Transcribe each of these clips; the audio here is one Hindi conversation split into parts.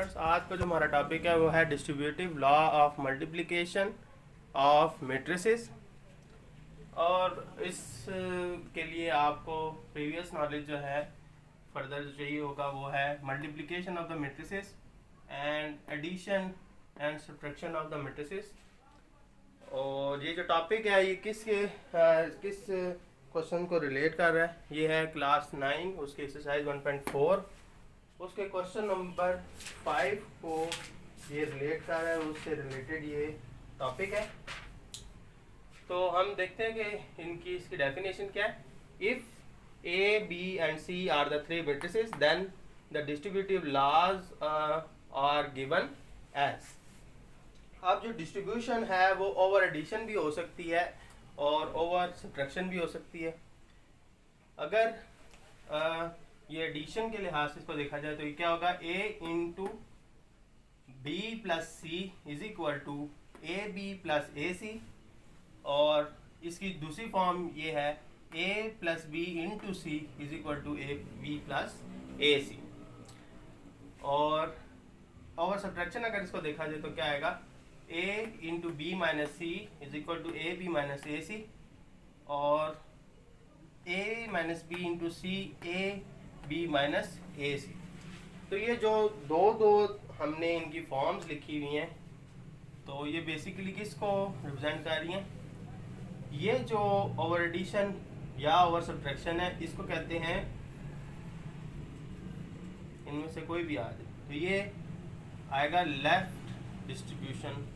स्टूडेंट्स, आज का जो हमारा टॉपिक है वो है distributive law of multiplication of matrices. और इस के लिए आपको प्रीवियस नॉलेज जो है फर्दर जो चाहिए होगा वो है multiplication of the matrices and addition and subtraction of the matrices. और ये जो टॉपिक है ये किस क्वेश्चन को रिलेट कर रहा है, ये है क्लास 9 उसके एक्सरसाइज 1.4 उसके क्वेश्चन नंबर 5 को ये रिलेट कर रहा है, उससे रिलेटेड ये टॉपिक है। तो हम देखते हैं कि इसकी डेफिनेशन क्या है। If A B and C are the three matrices then the distributive laws are given as. अब जो डिस्ट्रीब्यूशन है वो ओवर एडिशन भी हो सकती है और ओवर सब्ट्रैक्शन भी हो सकती है। अगर ये एडिशन के लिहाज से इसको देखा जाए तो ये क्या होगा, a into b plus c is equal to a b plus a c. और इसकी दूसरी फॉर्म ये है a plus b into c is equal to a b plus a c. और ओवर सब्ट्रैक्शन अगर इसको देखा जाए तो क्या आएगा, a into B minus c is equal to a b minus a c. और a minus b into c a b minus a c. तो ये जो दो हमने इनकी फॉर्म्स लिखी हुई हैं तो ये बेसिकली किसको रिप्रेजेंट कर रही हैं, ये जो ओवर एडिशन या ओवर सब्ट्रैक्शन है इसको कहते हैं, इनमें से कोई भी आ जाए तो ये आएगा लेफ्ट डिस्ट्रीब्यूशन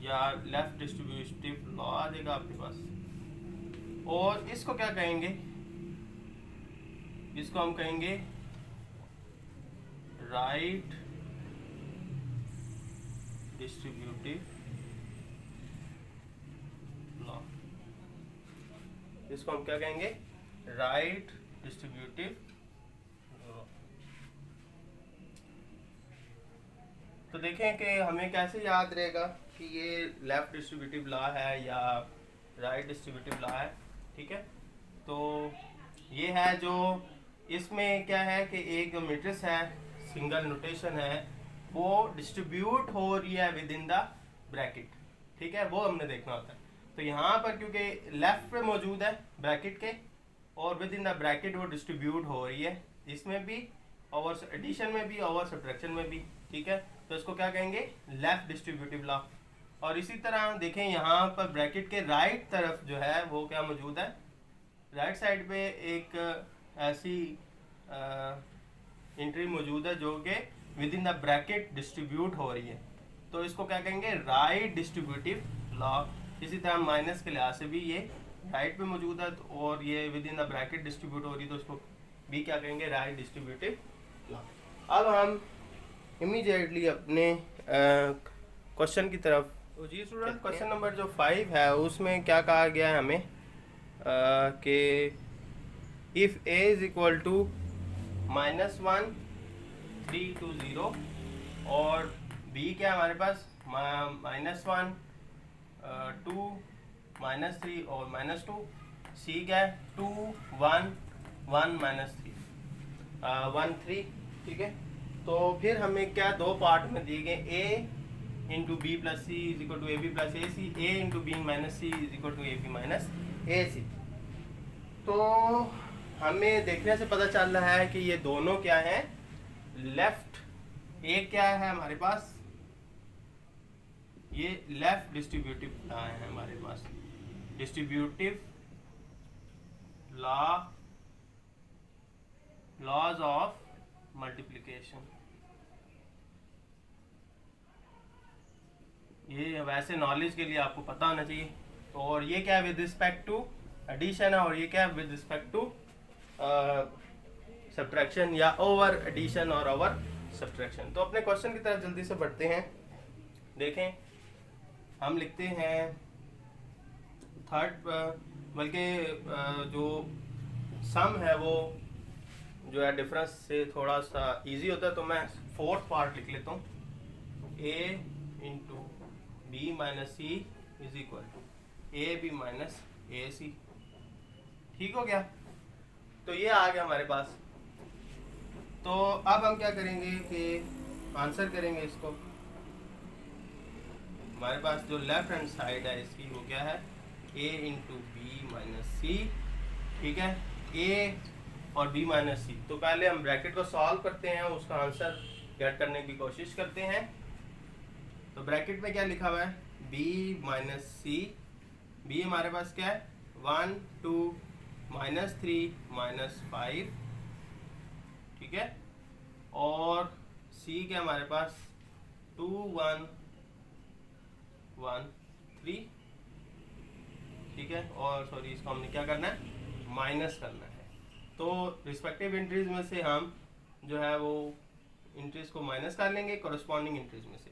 या लेफ्ट डिस्ट्रीब्यूटिव लॉ आ जाएगा आपके पास। और इसको क्या कहेंगे, इसको हम कहेंगे राइट डिस्ट्रीब्यूटिव लॉ। इसको हम क्या कहेंगे, राइट डिस्ट्रीब्यूटिव लॉ। तो देखें कि हमें कैसे याद रहेगा कि ये लेफ्ट डिस्ट्रीब्यूटिव लॉ है या राइट डिस्ट्रीब्यूटिव लॉ है। ठीक है, तो ये है जो इसमें क्या है कि एक जो मैट्रिक्स है सिंगल नोटेशन है वो डिस्ट्रीब्यूट हो रही है विद इन द ब्रैकेट। ठीक है, वो हमने देखना होता है। तो यहाँ पर क्योंकि लेफ्ट पे मौजूद है ब्रैकेट के और विद इन द ब्रैकेट वो डिस्ट्रीब्यूट हो रही है, इसमें भी ओवर एडिशन में भी ओवर सब्ट्रैक्शन में भी। ठीक है, तो इसको क्या कहेंगे, लेफ्ट डिस्ट्रीब्यूटिव लॉ। और इसी तरह देखें यहाँ पर ब्रैकेट के राइट तरफ जो है वो क्या मौजूद है, राइट साइड पे एक ऐसी एंट्री मौजूद है जो कि with in the bracket distribute हो रही है, तो इसको क्या कहेंगे, राइट डिस्ट्रीब्यूटिव लॉ। इसी तरह माइनस के लिहाज से भी ये राइट पे मौजूद है और ये with in the bracket distribute हो रही है, तो इसको भी क्या कहेंगे, राइट डिस्ट्रीब्यूटिव लॉ। अब हम इमीडिएटली अपने क्वेश्चन की तरफ। तो जी स्टूडेंट, क्वेश्चन नंबर जो 5 है उसमें क्या कहा गया है हमें कि if a is equal to -1 3 to 0 और b क्या है हमारे पास, -1 2 -3 और -2। c क्या है 2 1 1 -3 1 3। ठीक है, तो फिर हमें क्या दो पार्ट में दिए गए, a into b plus c is equal to a b plus a c, a into B minus c is equal to a b minus a c. तो हमें देखने से पता चल रहा है कि ये दोनों क्या हैं, लेफ्ट। एक क्या है हमारे पास, ये लेफ्ट डिस्ट्रीब्यूटिव लॉ है हमारे पास, distributive law, laws of multiplication. ये वैसे नॉलेज के लिए आपको पता होना चाहिए। और ये क्या है, विद रिस्पेक्ट टू एडिशन है, और ये क्या है विद रिस्पेक्ट टू सब्ट्रैक्शन या ओवर एडिशन और ओवर सब्ट्रैक्शन। तो अपने क्वेश्चन की तरफ जल्दी से बढ़ते हैं। देखें, हम लिखते हैं थर्ड, बल्कि जो सम है वो जो है डिफरेंस से थोड़ा सा इजी होता है, तो मैं फोर्थ पार्ट लिख लेता हूँ, a into B minus c is equal to a b minus a c. ठीक हो गया। तो ये आ गया हमारे पास। तो अब हम क्या करेंगे कि आंसर करेंगे इसको। हमारे पास जो लेफ्ट हैंड साइड है इसकी वो क्या है, a इंटू बी माइनस सी। ठीक है, a और b माइनस सी। तो पहले हम ब्रैकेट को सॉल्व करते हैं, उसका आंसर गेट करने की कोशिश करते हैं। तो ब्रैकेट में क्या लिखा हुआ है, b माइनस सी। b हमारे पास क्या है, 1 2 माइनस 3 माइनस 5। ठीक है, और c क्या हमारे पास 2 1 1 3। ठीक है, और सॉरी इसको हमने क्या करना है, माइनस करना है। तो रिस्पेक्टिव एंट्रीज में से हम जो है वो एंट्रीज को माइनस कर लेंगे कॉरस्पॉन्डिंग एंट्रीज में से।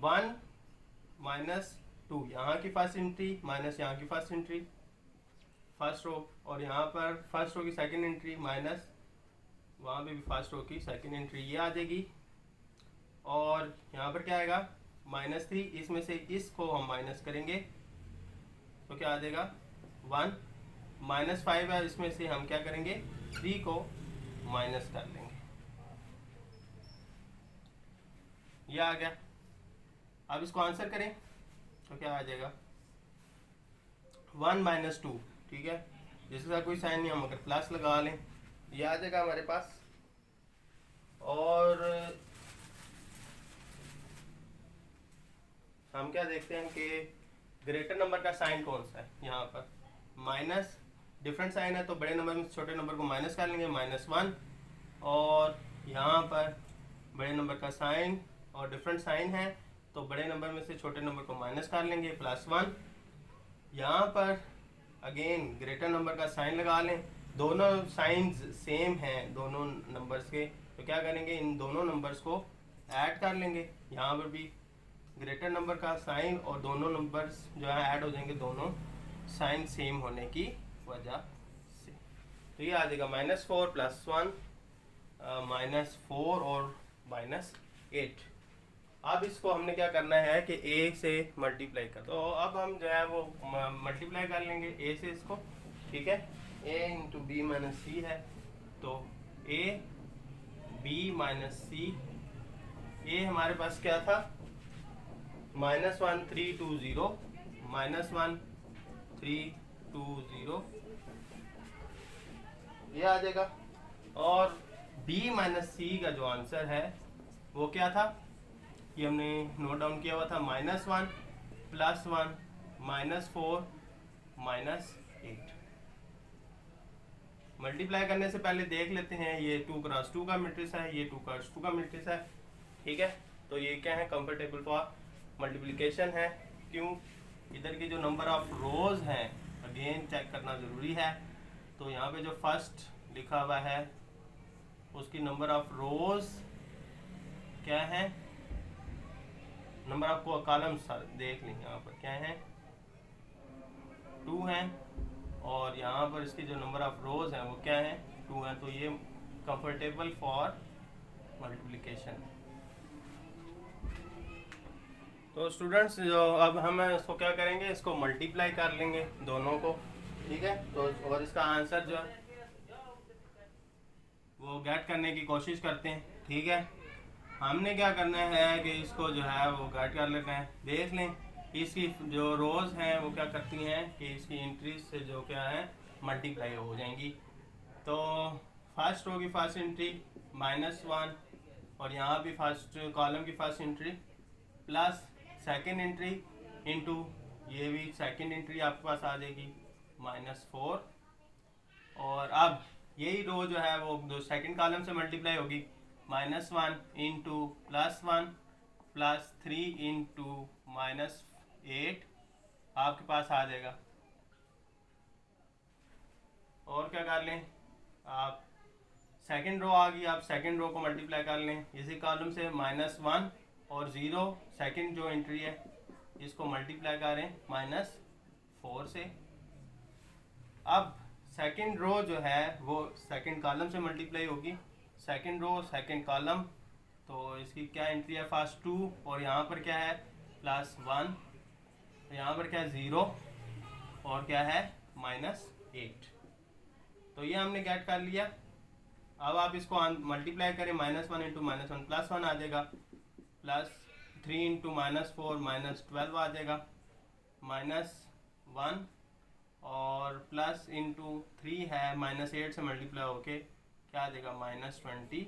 1 माइनस 2 यहाँ की फर्स्ट एंट्री माइनस यहाँ की फर्स्ट एंट्री फर्स्ट रो, और यहाँ पर फर्स्ट रो की सेकंड एंट्री माइनस वहाँ पे भी फर्स्ट रो की सेकंड एंट्री, ये आ जाएगी। और यहाँ पर क्या आएगा, -3। इसमें से इसको हम माइनस करेंगे तो क्या आ जाएगा 1। -5 है, इसमें से हम क्या करेंगे 3 को माइनस कर लेंगे, ये आ गया। अब इसको आंसर करें तो क्या आ जाएगा 1 माइनस 2। ठीक है, जिसके साथ कोई साइन नहीं, हम अगर प्लस लगा लें ये आ जाएगा हमारे पास। और हम क्या देखते हैं कि ग्रेटर नंबर का साइन कौन सा है, यहाँ पर माइनस डिफरेंट साइन है तो बड़े नंबर में छोटे नंबर को माइनस कर लेंगे -1। और यहाँ पर बड़े नंबर का साइन और डिफरेंट साइन है तो बड़े नंबर में से छोटे नंबर को माइनस कर लेंगे +1। यहाँ पर अगेन ग्रेटर नंबर का साइन लगा लें, दोनों साइंस सेम हैं दोनों नंबर्स के, तो क्या करेंगे इन दोनों नंबर्स को ऐड कर लेंगे। यहाँ पर भी ग्रेटर नंबर का साइन और दोनों नंबर्स जो है ऐड हो जाएंगे, दोनों साइन सेम होने की वजह से। तो ये आ जाएगा -4 + 1 -4 और -8। अब इसको हमने क्या करना है कि a से मल्टीप्लाई कर, तो अब हम जो है वो मल्टीप्लाई कर लेंगे a से इसको। ठीक है, a into B minus C है, तो a b minus C. a हमारे पास क्या था -1 3 2 0 -1 3 2 0, ये आ जाएगा। और b माइनस सी का जो आंसर है वो क्या था, ये हमने नोट डाउन किया हुआ था -1 +1 -4 -8। मल्टीप्लाई करने से पहले देख लेते हैं, ये 2 क्रॉस 2 का मैट्रिक्स है, ये 2 क्रॉस 2 का मैट्रिक्स है। ठीक है, तो ये क्या है कंफर्टेबल फॉर मल्टीप्लिकेशन है। क्यों, इधर की जो नंबर ऑफ रोज हैं अगेन चेक करना ज़रूरी है। तो यहाँ पे जो फर्स्ट लिखा हुआ है उसकी नंबर ऑफ रोज क्या है, नंबर ऑफ कॉलम्स देख लें, यहाँ पर क्या है 2 हैं, और यहाँ पर इसकी जो नंबर ऑफ रोज हैं वो क्या है 2 हैं। तो ये कंफर्टेबल फॉर मल्टीप्लिकेशन। तो स्टूडेंट्स जो अब हम इसको क्या करेंगे, इसको मल्टीप्लाई कर लेंगे दोनों को। ठीक है, तो और इसका आंसर जो है वो गेट करने की कोशिश करते हैं। ठीक है, हमने क्या करना है कि इसको जो है वो गेट कर लेना है। देख लें इसकी जो रोज हैं वो क्या करती हैं कि इसकी एंट्रीज से जो क्या है मल्टीप्लाई हो जाएंगी। तो फर्स्ट रो की फर्स्ट एंट्री -1, और यहाँ भी फर्स्ट कॉलम की first entry plus second entry into ये भी सेकेंड एंट्री आपके पास आ जाएगी -4। और अब यही रो जो है वो जो सेकेंड कॉलम से मल्टीप्लाई होगी -1 इंटू +1 +3 इंटू -8 आपके पास आ जाएगा। और क्या कर लें आप, सेकेंड रो आ गई, आप सेकेंड रो को मल्टीप्लाई कर लें इसी कॉलम से -1 और 0 सेकेंड जो एंट्री है इसको मल्टीप्लाई करें -4 से। अब सेकेंड रो जो है वो सेकेंड कॉलम से मल्टीप्लाई होगी, सेकेंड रो सेकेंड कॉलम, तो इसकी क्या एंट्री है फर्स्ट 2, और यहाँ पर क्या है +1, यहाँ पर क्या है 0, और क्या है -8। तो ये हमने गेट कर लिया। अब आप इसको मल्टीप्लाई करें, -1 इंटू -1 +1 आ जाएगा, +3 इंटू -4 -12 आ जाएगा, -1 और प्लस इंटू 3 है -8 से मल्टीप्लाई होके क्या आ जाएगा -24।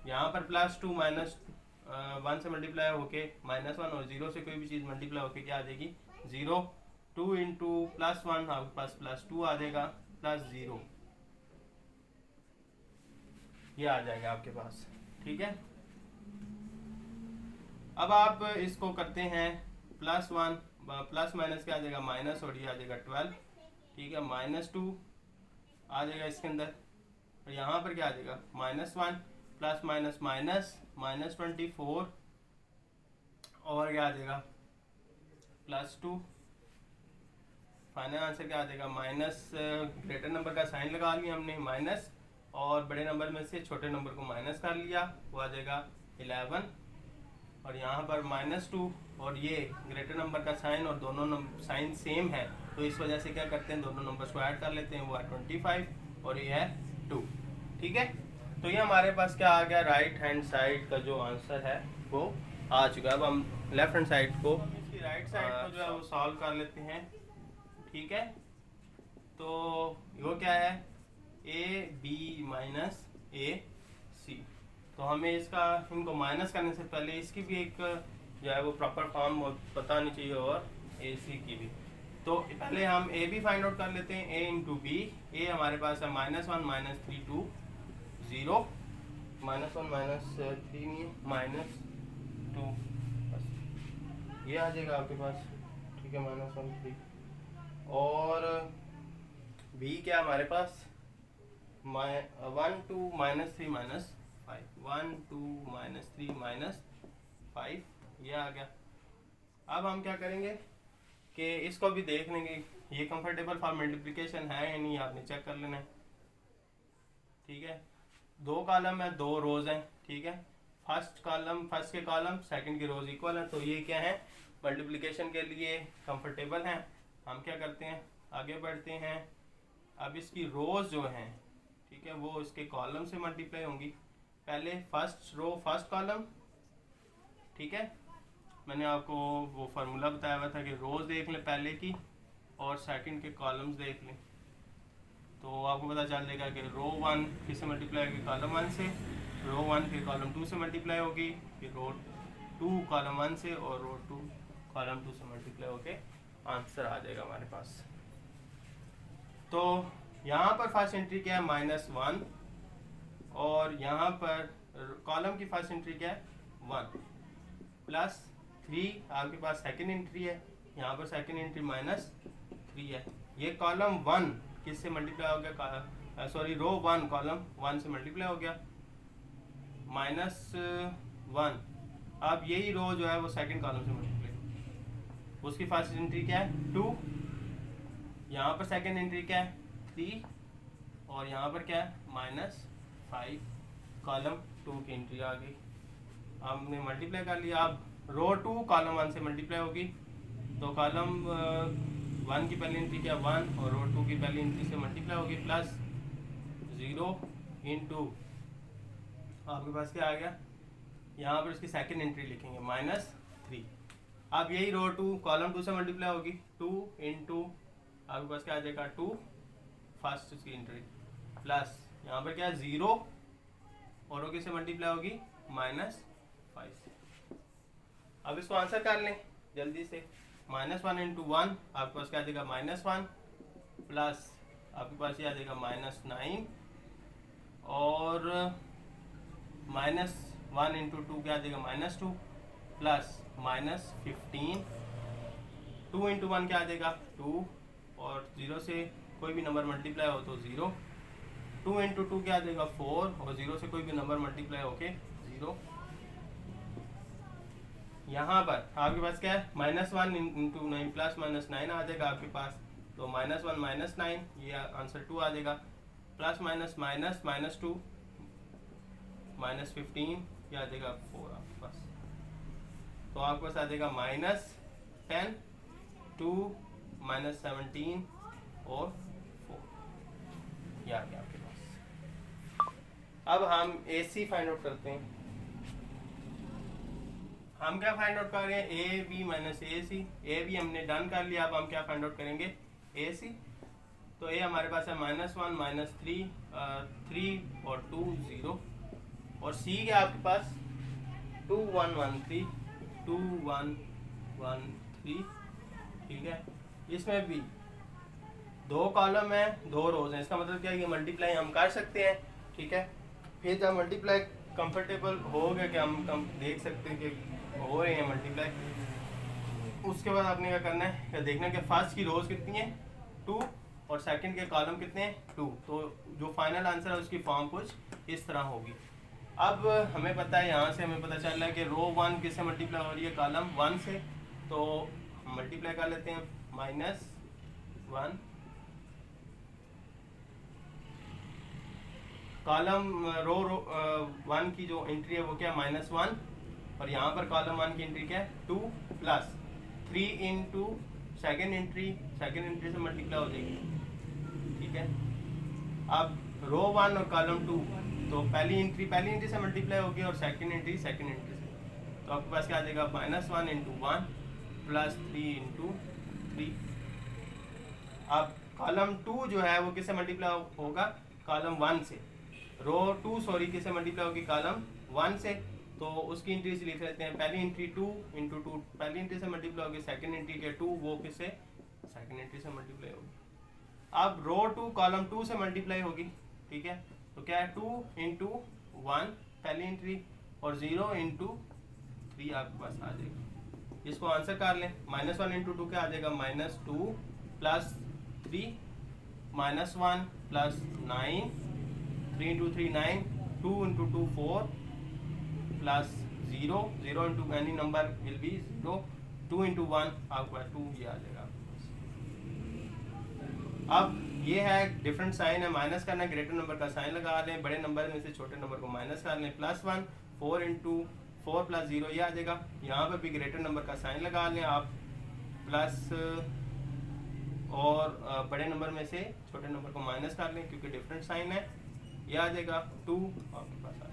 यहाँ पर +2 -1 से मल्टीप्लाई होके -1 और 0 से कोई भी चीज़ मल्टीप्लाई होके क्या आ जाएगी 0। 2 इंटू +1 आपके पास +2 आ जाएगा, +0 ये आ जाएगा आपके पास। ठीक है, अब आप इसको करते हैं +1 प्लस माइनस क्या आ जाएगा माइनस, और ये आ जाएगा 12। ठीक है, -2 आ जाएगा इसके अंदर, और यहाँ पर क्या आ जाएगा -1 प्लस माइनस माइनस -24, और क्या आ जाएगा +2। फाइनल आंसर क्या आ जाएगा माइनस, ग्रेटर नंबर का साइन लगा लिया हमने माइनस, और बड़े नंबर में से छोटे नंबर को माइनस कर लिया, वो आ जाएगा 11। और यहाँ पर -2 और ये ग्रेटर नंबर का साइन और दोनों साइन सेम है, तो इस वजह से क्या करते हैं दोनों नंबर्स को ऐड कर लेते हैं, वो है 25 और ये है 2। ठीक है, तो ये हमारे पास क्या आ गया, राइट हैंड साइड का जो आंसर है वो आ चुका है। अब हम लेफ्ट हैंड साइड को, इसकी राइट साइड को जो है वो सॉल्व कर लेते हैं। ठीक है, तो वो क्या है AB माइनस AC, तो हमें इसका इनको माइनस करने से पहले इसकी भी एक जो है वो प्रॉपर फॉर्म पता नहीं चाहिए, और AC की भी। तो पहले हम AB फाइंड आउट कर लेते हैं, A इंटू बी। ए हमारे पास है -1 -3 2 0, -1 -3 नहीं -2 बस ये आ जाएगा आपके पास। ठीक है, -1 3, और B क्या हमारे पास 1 2 -3 -5, 1 2 -3 -5 ये आ गया। अब हम क्या करेंगे कि इसको भी देख लेंगे ये कंफर्टेबल फॉर मल्टीप्लिकेशन है या नहीं, आपने चेक कर लेना है। ठीक है, 2 कॉलम है 2 रोज हैं। ठीक है, फर्स्ट के कॉलम सेकंड की रोज इक्वल है, तो ये क्या है मल्टीप्लिकेशन के लिए कंफर्टेबल हैं। हम क्या करते हैं आगे बढ़ते हैं। अब इसकी रोज जो हैं, ठीक है, वो इसके कॉलम से मल्टीप्लाई होंगी। पहले फर्स्ट रो फर्स्ट कॉलम, ठीक है, मैंने आपको वो फार्मूला बताया हुआ था कि रोज देख लें पहले की और सेकंड के कॉलम्स देख लें, तो आपको पता चल जाएगा कि रो 1 किससे मल्टीप्लाई होगी कॉलम 1 से, रो 1 फिर कॉलम 2 से मल्टीप्लाई होगी, फिर रो 2 कॉलम 1 से, और रो 2 कॉलम 2 से मल्टीप्लाई होके आंसर आ जाएगा हमारे पास। तो यहाँ पर फर्स्ट एंट्री क्या है -1, और यहाँ पर कॉलम की फर्स्ट एंट्री क्या है 1, +3 आपके पास सेकंड एंट्री है, यहाँ पर सेकंड एंट्री -3 है। ये कॉलम 1 किससे मल्टीप्लाई हो गया, सॉरी रो 1 कॉलम 1 से मल्टीप्लाई हो गया -1। अब यही रो जो है वो सेकंड कॉलम से मल्टीप्लाई, उसकी फर्स्ट एंट्री क्या है 2, यहाँ पर सेकंड एंट्री क्या है 3, और यहाँ पर क्या है -5, कॉलम 2 की एंट्री आ गई। हमने मल्टीप्लाई कर लिया। अब रो 2 कॉलम 1 से मल्टीप्लाई होगी, तो कॉलम 1 की पहली एंट्री क्या 1, और रो 2 की पहली एंट्री से मल्टीप्लाई होगी +0 इंटू आपके पास क्या आ गया, यहाँ पर इसकी सेकंड एंट्री लिखेंगे -3। अब यही रो 2 कॉलम 2 से मल्टीप्लाई होगी, 2 इंटू आपके पास क्या आ जाएगा 2 फर्स्ट इसकी एंट्री, प्लस यहाँ पर क्या है 0, और रो किससे मल्टीप्लाई होगी -5 से। अब इसको आंसर कर लें जल्दी से। -1 इंटू 1 आपके पास क्या आ जाएगा -1, प्लस आपके पास ये आ जाएगा -9, और -1 इंटू 2 क्या आ जाएगा -2, प्लस -15। 2 इंटू 1 क्या आ जाएगा 2, और 0 से कोई भी नंबर मल्टीप्लाई हो तो 0। 2 इंटू 2 क्या आ जाएगा 4, और 0 से कोई भी नंबर मल्टीप्लाई होके 0। यहाँ पर आपके पास क्या है -1 इंटू 9 प्लस -9 आ जाएगा आपके पास, तो -1 -9 ये आंसर 2 आ जाएगा, प्लस माइनस -2 -15 ये आ जाएगा 4 आपके पास, तो आपके पास आ जाएगा -10 2 -17 और 4। ये आ गया आपके पास। अब हम AC फाइंड आउट करते हैं। हम क्या फाइंड आउट कर रहे हैं, AB माइनस AC। AB हमने डन कर लिया, अब हम क्या फाइंड आउट करेंगे, AC। तो ये हमारे पास है -1 -3 3 और 2 0, और C क्या आपके पास 2 1 1 3 2 1 1 3, ठीक है। इसमें भी 2 कॉलम है 2 रोज हैं, इसका मतलब क्या है, ये मल्टीप्लाई हम कर सकते हैं, ठीक है। फिर जब मल्टीप्लाई कंफर्टेबल हो गया कि हम देख सकते हैं कि हो रहे हैं मल्टीप्लाई, उसके बाद आपने क्या करना है, देखना कि फर्स्ट की रोज कितनी है 2 और सेकंड के कॉलम कितने हैं 2। तो जो फाइनल आंसर है उसकी फॉर्म कुछ इस तरह होगी। अब हमें पता है, यहाँ से हमें पता चल रहा है कि रो 1 किससे मल्टीप्लाई हो रही है, कॉलम 1 से। तो मल्टीप्लाई कर लेते हैं -1, कॉलम रो 1 की जो एंट्री है वो क्या -1, और यहाँ पर कॉलम 1 की एंट्री क्या है 2 प्लस 3 इंटू सेकेंड एंट्री से मल्टीप्लाई हो जाएगी, ठीक है। अब रो 1 और कॉलम 2, तो पहली एंट्री से मल्टीप्लाई होगी और सेकेंड एंट्री से। तो आपके पास क्या आ जाएगा, -1 इंटू 1 प्लस 3 इंटू 3। अब कॉलम 2 जो है वो किससे मल्टीप्लाई होगा, कॉलम 1 से। रो 2 सॉरी किससे मल्टीप्लाई होगी, कॉलम 1 से। तो उसकी एंट्री से लिख लेते हैं, पहली एंट्री 2 इंटू 2 पहली एंट्री से मल्टीप्लाई होगी, सेकेंड एंट्री के 2 वो किससे सेकेंड एंट्री से मल्टीप्लाई होगी। अब रो 2 कॉलम 2 से मल्टीप्लाई होगी, ठीक है। तो क्या है 2 इंटू 1 पहली एंट्री और 0 इंटू 3 आपके पास आ जाएगा। इसको आंसर कर लें, -1 इंटू 2 क्या आ जाएगा, -2 plus 3 -1 plus 9 3 into 3 9 2 into 2 4 plus 0 into any number will be 0 2 into 1 आपके पास 2 ये आ जाएगा। अब ये है डिफरेंट साइन है, माइनस करना है, ग्रेटर नंबर का साइन लगा लें, बड़े नंबर में से छोटे नंबर को माइनस कर लें, +1 4 इंटू 4 प्लस 0 ये आ जाएगा। यहाँ पर भी ग्रेटर नंबर का साइन लगा लें आप, प्लस और बड़े नंबर में से छोटे नंबर को माइनस कर लें क्योंकि डिफरेंट साइन है, ये आ जाएगा 2 आपके पास आ जाएगा।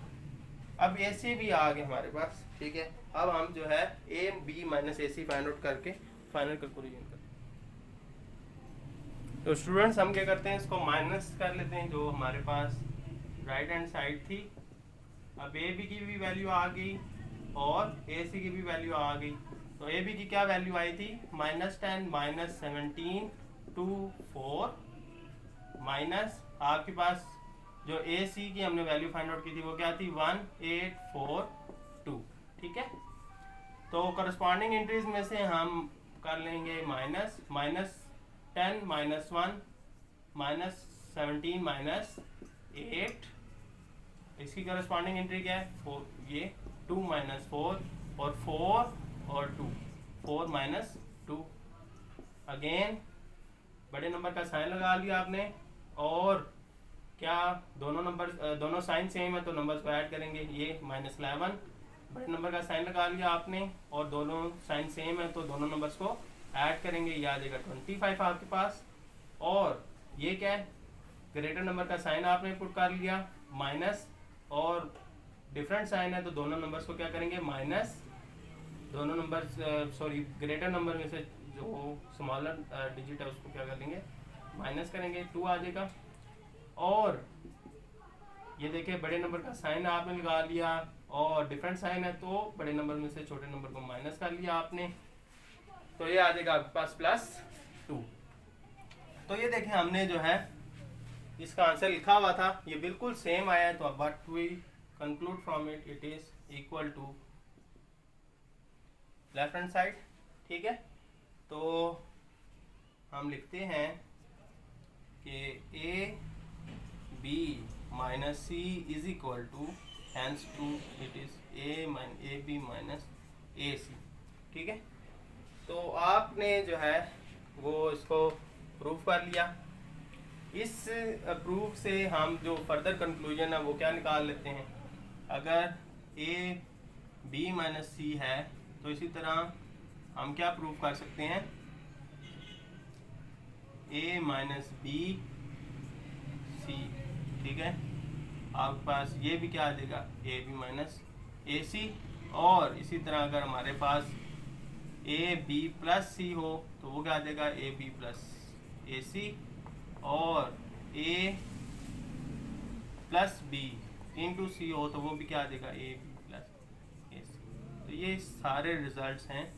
अब AC भी आ गए हमारे पास, ठीक है। अब हम जो है AB minus AC find out करके फाइनल कैलकुलेशन करते हैं। तो स्टूडेंट्स हम क्या करते हैं, इसको माइनस कर लेते हैं जो हमारे पास राइट हैंड साइड थी। अब AB की भी वैल्यू आ गई और AC की भी वैल्यू आ गई। तो AB की क्या वैल्यू आई थी, -10 -17 2 4 माइनस आपके पास जो AC की हमने वैल्यू फाइंड आउट की थी वो क्या थी 1842, ठीक है। तो करस्पॉन्डिंग एंट्रीज में से हम कर लेंगे -10 -1 -17 -8, इसकी करस्पॉन्डिंग एंट्री क्या है 4, ये 2 -4 और 4 और 2 4 -2। अगेन बड़े नंबर का साइन लगा लिया आपने, और क्या दोनों साइन सेम है तो नंबर्स को ऐड करेंगे, ये -11 बड़े नंबर का साइन लगा लिया आपने और दोनों साइन सेम है तो दोनों नंबर्स को ऐड करेंगे, ये आ जाएगा 25 आपके पास। और ये क्या है, ग्रेटर नंबर का साइन आपने पुट कर लिया माइनस, और डिफरेंट साइन है तो दोनों नंबर्स को क्या करेंगे माइनस, दोनों नंबर सॉरी ग्रेटर नंबर में से जो स्मॉलर डिजिट है उसको क्या कर लेंगे माइनस करेंगे, 2 आ जाएगा। और ये देखिए बड़े नंबर का साइन आपने लगा लिया और डिफरेंट साइन है तो बड़े नंबर में से छोटे नंबर को माइनस कर लिया आपने, तो ये आ जाएगा आपके पास +2। तो ये देखें हमने जो है इसका आंसर लिखा हुआ था, ये बिल्कुल सेम आया है। तो अब what we conclude from it, it is equal to left hand side, ठीक है। तो हम लिखते हैं कि AB minus C is equal to hence to it is AB minus AC, ठीक है। तो आपने जो है वो इसको प्रूफ कर लिया। इस प्रूफ से हम जो फर्दर कंक्लूजन है वो क्या निकाल लेते हैं, अगर AB माइनस C है तो इसी तरह हम क्या प्रूफ कर सकते हैं, A माइनस B C ठीक है, आपके पास ये भी क्या आ जाएगा, ए बी माइनस ए सी। और इसी तरह अगर हमारे पास ए बी प्लस सी हो तो वो क्या आ जाएगा, ए बी प्लस ए सी। और ए प्लस बी इंटू सी हो तो वो भी क्या आ जाएगा, ए बी प्लस ए सी। तो ये सारे रिजल्ट्स हैं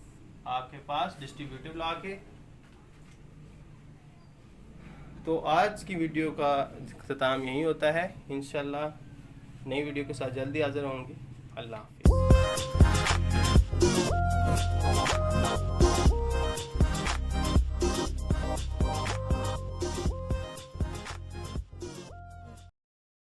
आपके पास डिस्ट्रीब्यूटिव लॉ के। तो आज की वीडियो का इख्तिताम यही होता है। इंशाल्लाह नई वीडियो के साथ जल्दी हाजिर होंगे। अल्लाह हाफिज़।